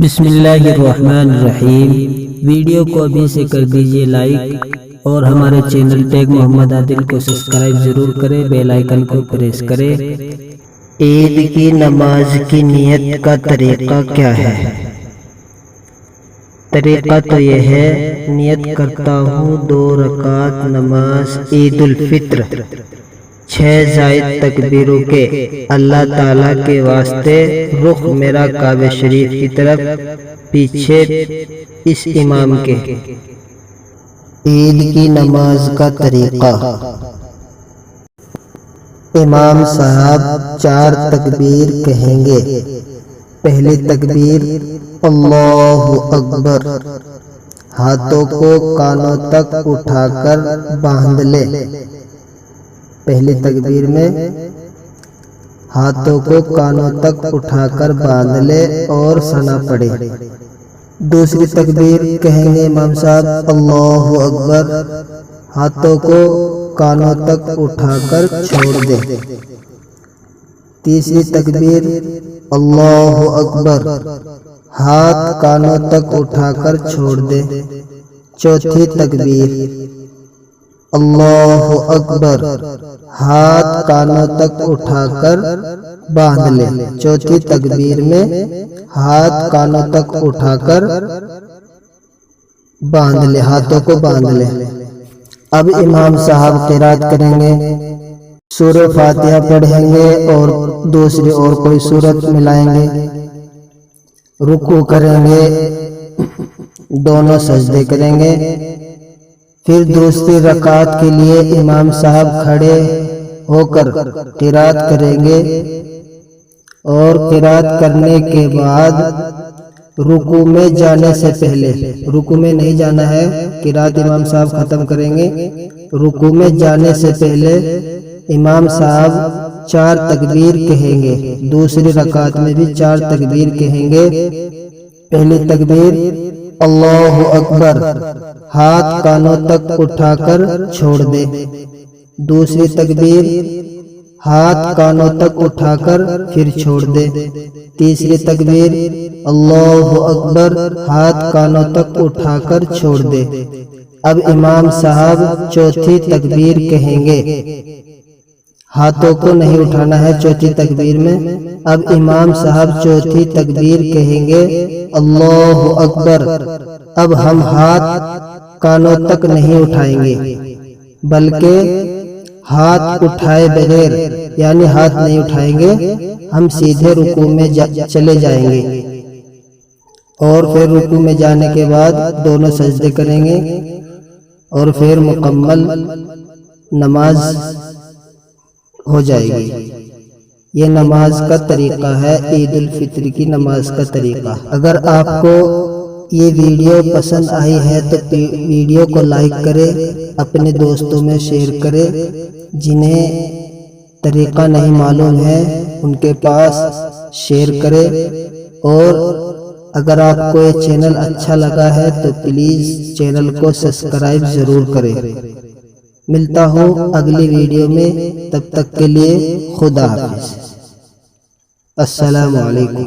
بسم اللہ الرحمن الرحیم۔ ویڈیو کو ابھی سے کر دیجئے لائک اور ہمارے چینل ٹیگ محمد عادل کو سبسکرائب ضرور کریں، بیل آئیکن کو پریس کریں۔ عید کی نماز کی نیت کا طریقہ کیا ہے؟ طریقہ تو یہ ہے، نیت کرتا ہوں 2 رکعت نماز عید الفطر 6 زائد تکبیروں کے، اللہ تعالیٰ کے واسطے رخ میرا کعبہ شریف کی طرف، پیچھے اس امام کے۔ عید کی نماز کا طریقہ: امام صاحب 4 تکبیر کہیں گے۔ پہلی تکبیر اللہ اکبر، ہاتھوں کو کانوں تک اٹھا کر باندھ لے۔ پہلی تکبیر میں ہاتھوں کو کانوں تک اٹھا کر باندھ لے اور ثنا پڑھے۔ دوسری تکبیر کہیں گے امام صاحب اللہ اکبر، ہاتھوں کو کانوں تک اٹھا کر چھوڑ دے۔ تیسری تکبیر اللہ اکبر، ہاتھ کانوں تک اٹھا کر چھوڑ دے۔ چوتھی تکبیر اللہ اکبر، ہاتھ کانوں تک اٹھا کر باندھ لے۔ چوتھی تکبیر میں ہاتھ کانوں تک اٹھا کر باندھ لے، ہاتھوں کو باندھ لے۔ اب امام صاحب قرات کریں گے، سورہ فاتحہ پڑھیں گے اور دوسری اور کوئی سورت ملائیں گے، رکوع کریں گے، دونوں سجدے کریں گے۔ پھر دوسری رکعت کے لیے امام صاحب کھڑے ہو کر قرات کریں گے اور قرات کرنے کے بعد رکوع میں جانے سے پہلے، رکوع میں نہیں جانا ہے، قرات امام صاحب ختم کریں گے، رکوع میں جانے سے پہلے امام صاحب 4 تکبیر کہیں گے۔ دوسری رکعت میں بھی 4 تکبیر کہیں گے۔ پہلی تکبیر اللہ اکبر، ہاتھ کانوں تک اٹھا کر چھوڑ دے۔ دوسری تکبیر ہاتھ کانوں تک اٹھا کر پھر چھوڑ دے۔ تیسری تکبیر اللہ اکبر، ہاتھ کانوں تک اٹھا کر چھوڑ دے۔ اب امام صاحب چوتھی تکبیر کہیں گے، ہاتھوں کو نہیں اٹھانا ہے چوتھی تکبیر میں۔ اب امام صاحب چوتھی تکبیر کہیں گے اللہ اکبر۔ اب ہم ہاتھ کانوں تک نہیں اٹھائیں گے بلکہ ہاتھ اٹھائے بغیر، یعنی ہاتھ نہیں اٹھائیں گے، ہم سیدھے رکوع میں چلے جائیں گے اور پھر رکوع میں جانے کے بعد دونوں سجدے کریں گے اور پھر مکمل نماز ہو جائے گی۔ یہ نماز کا طریقہ ہے، عید الفطر کی نماز کا طریقہ۔ اگر آپ کو یہ ویڈیو پسند آئی ہے تو ویڈیو کو لائک کرے، اپنے دوستوں میں شیئر کرے، جنہیں طریقہ نہیں معلوم ہے ان کے پاس شیئر کرے، اور اگر آپ کو یہ چینل اچھا لگا ہے تو پلیز چینل کو سبسکرائب ضرور کرے۔ ملتا ہوں اگلی ویڈیو میں، تب تک کے لیے خدا حافظ۔ السلام علیکم۔